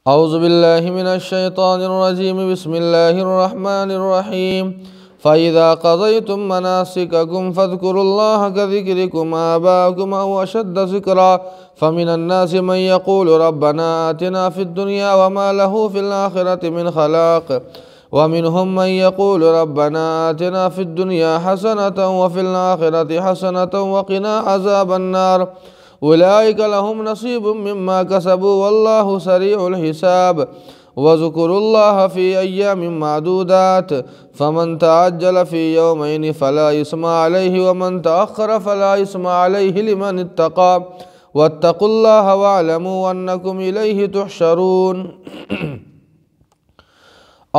اعوذ باللہ من الشیطان الرجیم بسم اللہ الرحمن الرحیم فَإِذَا قَضَيْتُم مَّنَاسِكَكُمْ فَاذْكُرُوا اللَّهَ كَذِكْرِكُمْ آبَاءَكُمْ أَوْ أَشَدَّ ذِكْرًا فَمِنَ النَّاسِ مَن يَقُولُ رَبَّنَا آتِنَا فِي الدُّنْيَا وَمَا لَهُ فِي الْآخِرَةِ مِنْ خَلَاقٍ وَمِنْهُم مَّن يَقُولُ رَبَّنَا آتِنَا فِي الدُّنْيَا حَسَنَةً وَفِي الْآخِرَةِ حَسَنَةً وَقِنَا عَذَابَ النَّارِ أُولَٰئِكَ لَهُمْ نَصِيبٌ مِّمَّا كَسَبُوا وَاللَّهُ سَرِيعُ الْحِسَابِ وَاذْكُرُوا اللَّهَ فِي أَيَّامٍ مَّعْدُودَاتٍ فَمَن تَعَجَّلَ فِي يَوْمَيْنِ فَلَا إِثْمَ عَلَيْهِ وَمَن تَأَخَّرَ فَلَا إِثْمَ عَلَيْهِ لِمَنِ اتَّقَىٰ وَاتَّقُوا اللَّهَ وَاعْلَمُوا أَنَّكُمْ إِلَيْهِ تُحْشَرُونَ۔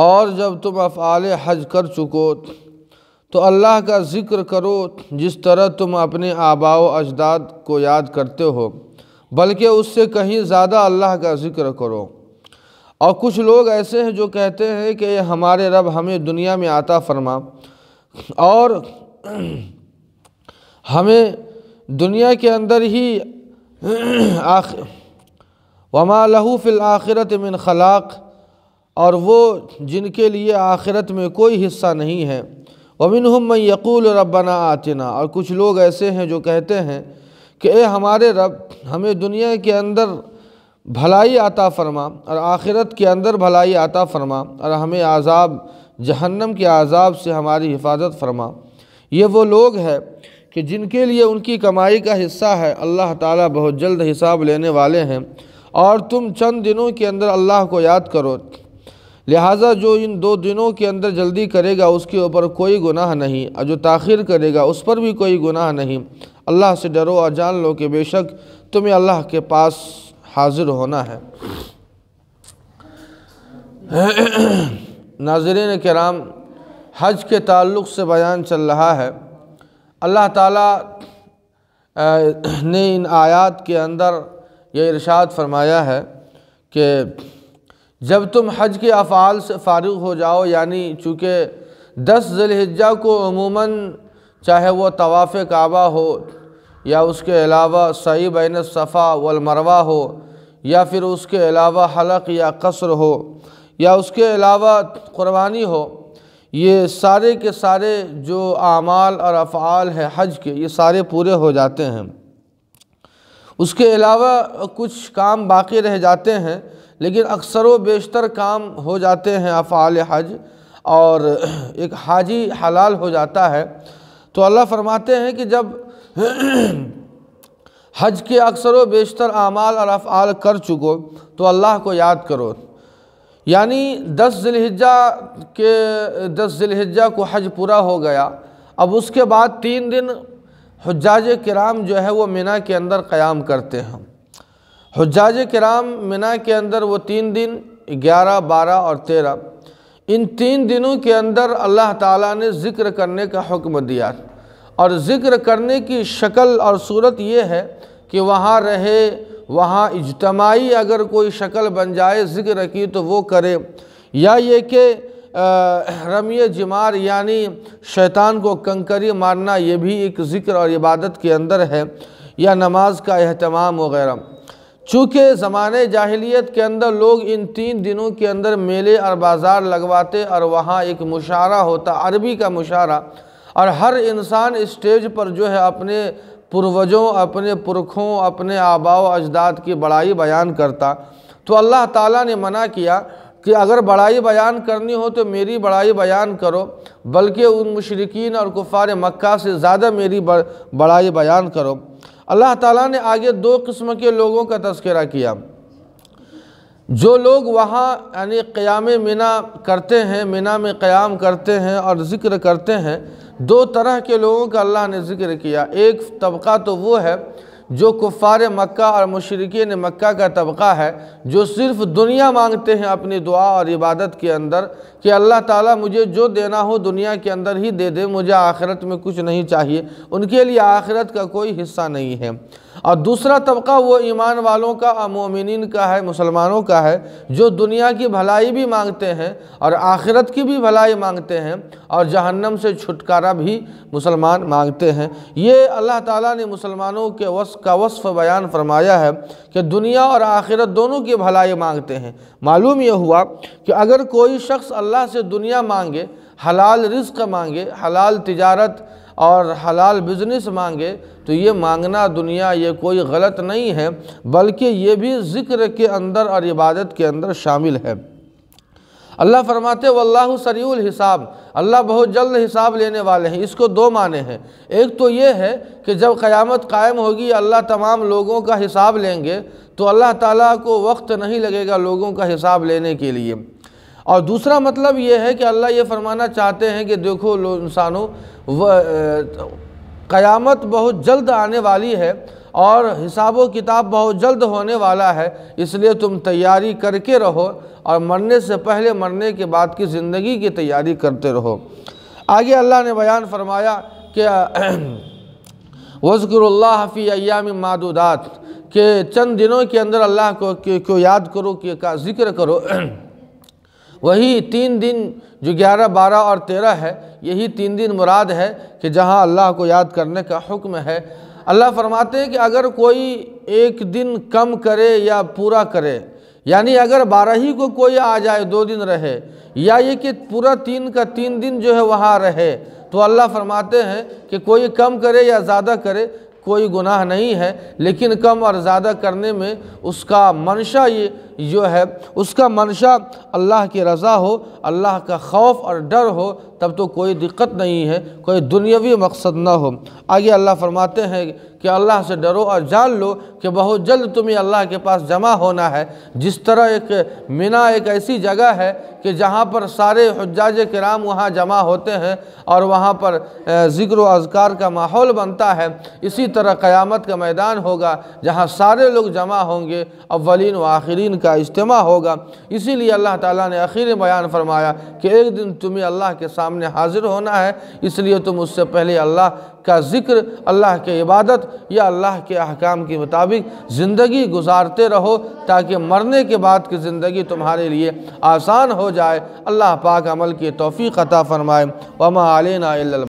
اور جب تم افعال حج کر چکو تو اللہ کا ذکر کرو جس طرح تم اپنے آباء و اجداد کو یاد کرتے ہو، بلکہ اس سے کہیں زیادہ اللہ کا ذکر کرو۔ اور کچھ لوگ ایسے ہیں جو کہتے ہیں کہ ہمارے رب ہمیں دنیا میں عطا فرما اور ہمیں دنیا کے اندر ہی وَمَا لَهُ فِي الْآخِرَةِ مِنْ خَلَاقٍ، اور وہ جن کے لیے آخرت میں کوئی حصہ نہیں ہے۔ وَمِنْهُم مَّن يَقُولُ رَبَّنَا آتِنَا، اور کچھ لوگ ایسے ہیں جو کہتے ہیں کہ اے ہمارے رب ہمیں دنیا کے اندر بھلائی عطا فرما اور آخرت کے اندر بھلائی عطا فرما اور ہمیں عذاب جہنم کے عذاب سے ہماری حفاظت فرما۔ یہ وہ لوگ ہیں کہ جن کے لیے ان کی کمائی کا حصہ ہے، اللہ تعالیٰ بہت جلد حساب لینے والے ہیں، اور تم چند دنوں کے اندر اللہ کو یاد کرو، لہٰذا جو ان 2 دنوں کے اندر جلدی کرے گا اس کے اوپر کوئی گناہ نہیں، اور جو تاخیر کرے گا اس پر بھی کوئی گناہ نہیں۔ اللہ سے ڈرو اور جان لو کہ بے شک تمہیں اللہ کے پاس حاضر ہونا ہے۔ ناظرین کرام، حج کے تعلق سے بیان چل رہا ہے۔ اللہ تعالیٰ نے ان آیات کے اندر یہ ارشاد فرمایا ہے کہ جب تم حج کے افعال سے فارغ ہو جاؤ، یعنی چونکہ 10 ذی الحجہ کو عموماً چاہے وہ طواف کعبہ ہو یا اس کے علاوہ سعی بین الصفا والمروہ ہو یا پھر اس کے علاوہ حلق یا قصر ہو یا اس کے علاوہ قربانی ہو، یہ سارے کے سارے جو اعمال اور افعال ہیں حج کے، یہ سارے پورے ہو جاتے ہیں۔ اس کے علاوہ کچھ کام باقی رہ جاتے ہیں، لیکن اکثر و بیشتر کام ہو جاتے ہیں افعال حج، اور ایک حاجی حلال ہو جاتا ہے۔ تو اللہ فرماتے ہیں کہ جب حج کے اکثر و بیشتر اعمال اور افعال کر چکو تو اللہ کو یاد کرو، یعنی 10 ذی الحجہ کو حج پورا ہو گیا، اب اس کے بعد 3 دن حجاج کرام جو ہے وہ منی کے اندر قیام کرتے ہیں۔ حجاج کرام منی کے اندر وہ 3 دن 11، 12 اور 13، ان 3 دنوں کے اندر اللہ تعالیٰ نے ذکر کرنے کا حکم دیا، اور ذکر کرنے کی شکل اور صورت یہ ہے کہ وہاں رہے، وہاں اجتماعی اگر کوئی شکل بن جائے ذکر کی تو وہ کرے، یا یہ کہ رمی جمار یعنی شیطان کو کنکری مارنا یہ بھی ایک ذکر اور عبادت کے اندر ہے، یا نماز کا اہتمام وغیرہ۔ چونکہ زمانے جاہلیت کے اندر لوگ ان 3 دنوں کے اندر میلے اور بازار لگواتے، اور وہاں ایک مشاعرہ ہوتا، عربی کا مشاعرہ، اور ہر انسان اسٹیج پر جو ہے اپنے پروجوں، اپنے پرکھوں، اپنے آباء و اجداد کی بڑائی بیان کرتا۔ تو اللہ تعالیٰ نے منع کیا کہ اگر بڑائی بیان کرنی ہو تو میری بڑائی بیان کرو، بلکہ ان مشرکین اور کفار مکہ سے زیادہ میری بڑائی بیان کرو۔ اللہ تعالیٰ نے آگے 2 قسم کے لوگوں کا تذکرہ کیا۔ جو لوگ وہاں یعنی قیام منی کرتے ہیں، منی میں قیام کرتے ہیں اور ذکر کرتے ہیں، 2 طرح کے لوگوں کا اللہ نے ذکر کیا۔ ایک طبقہ تو وہ ہے جو کفار مکہ اور مشرکین مکہ کا طبقہ ہے، جو صرف دنیا مانگتے ہیں اپنی دعا اور عبادت کے اندر کہ اللہ تعالیٰ مجھے جو دینا ہو دنیا کے اندر ہی دے دے، مجھے آخرت میں کچھ نہیں چاہیے، ان کے لیے آخرت کا کوئی حصہ نہیں ہے۔ اور دوسرا طبقہ وہ ایمان والوں کا اور مومنین کا ہے، مسلمانوں کا ہے، جو دنیا کی بھلائی بھی مانگتے ہیں اور آخرت کی بھی بھلائی مانگتے ہیں اور جہنم سے چھٹکارا بھی مسلمان مانگتے ہیں۔ یہ اللہ تعالیٰ نے مسلمانوں کے وصف بیان فرمایا ہے کہ دنیا اور آخرت دونوں کی بھلائی مانگتے ہیں۔ معلوم یہ ہوا کہ اگر کوئی شخص اللہ سے دنیا مانگے، حلال رزق مانگے، حلال تجارت اور حلال بزنس مانگے، تو یہ مانگنا دنیا یہ کوئی غلط نہیں ہے، بلکہ یہ بھی ذکر کے اندر اور عبادت کے اندر شامل ہے۔ اللہ فرماتے واللہ سریع الحساب، اللہ بہت جلد حساب لینے والے ہیں۔ اس کو دو معنی ہیں، ایک تو یہ ہے کہ جب قیامت قائم ہوگی اللہ تمام لوگوں کا حساب لیں گے تو اللہ تعالیٰ کو وقت نہیں لگے گا لوگوں کا حساب لینے کے لیے، اور دوسرا مطلب یہ ہے کہ اللہ یہ فرمانا چاہتے ہیں کہ دیکھو انسانوں، قیامت بہت جلد آنے والی ہے اور حساب و کتاب بہت جلد ہونے والا ہے، اس لیے تم تیاری کر کے رہو اور مرنے سے پہلے مرنے کے بعد کی زندگی کی تیاری کرتے رہو۔ آگے اللہ نے بیان فرمایا کہ وَاذْكُرُوا اللَّهَ فِي أَيَّامٍ مَّعْدُودَاتٍ، کہ چند دنوں کے اندر اللہ کو یاد کرو، کہ ذکر کرو۔ وہی 3 دن جو 11، 12 اور 13 ہے، یہی 3 دن مراد ہے کہ جہاں اللہ کو یاد کرنے کا حکم ہے۔ اللہ فرماتے ہیں کہ اگر کوئی ایک دن کم کرے یا پورا کرے، یعنی اگر 12 ہی کو کوئی آ جائے 2 دن رہے، یا یہ کہ پورا 3 کا 3 دن جو ہے وہاں رہے، تو اللہ فرماتے ہیں کہ کوئی کم کرے یا زیادہ کرے کوئی گناہ نہیں ہے، لیکن کم اور زیادہ کرنے میں اس کا منشا یہ جو ہے، اس کا منشا اللہ کی رضا ہو، اللہ کا خوف اور ڈر ہو، تب تو کوئی دقت نہیں ہے، کوئی دنیاوی مقصد نہ ہو۔ آگے اللہ فرماتے ہیں کہ اللہ سے ڈرو اور جان لو کہ بہت جلد تمہیں اللہ کے پاس جمع ہونا ہے۔ جس طرح ایک مینا ایک ایسی جگہ ہے کہ جہاں پر سارے حجاج کرام وہاں جمع ہوتے ہیں اور وہاں پر ذکر و اذکار کا ماحول بنتا ہے، اسی طرح قیامت کا میدان ہوگا جہاں سارے لوگ جمع ہوں گے، اولین و آخرین کا اجتماع ہوگا۔ اسی لیے اللہ تعالیٰ نے آخر بیان فرمایا کہ ایک دن تمہیں اللہ کے سامنے حاضر ہونا ہے، اس لیے تم اس سے پہلے اللہ کا ذکر، اللہ کی عبادت یا اللہ کے احکام کے مطابق زندگی گزارتے رہو، تاکہ مرنے کے بعد کی زندگی تمہارے لیے آسان ہو جائے۔ اللہ پاک عمل کی توفیق عطا فرمائے۔ وما علینا الا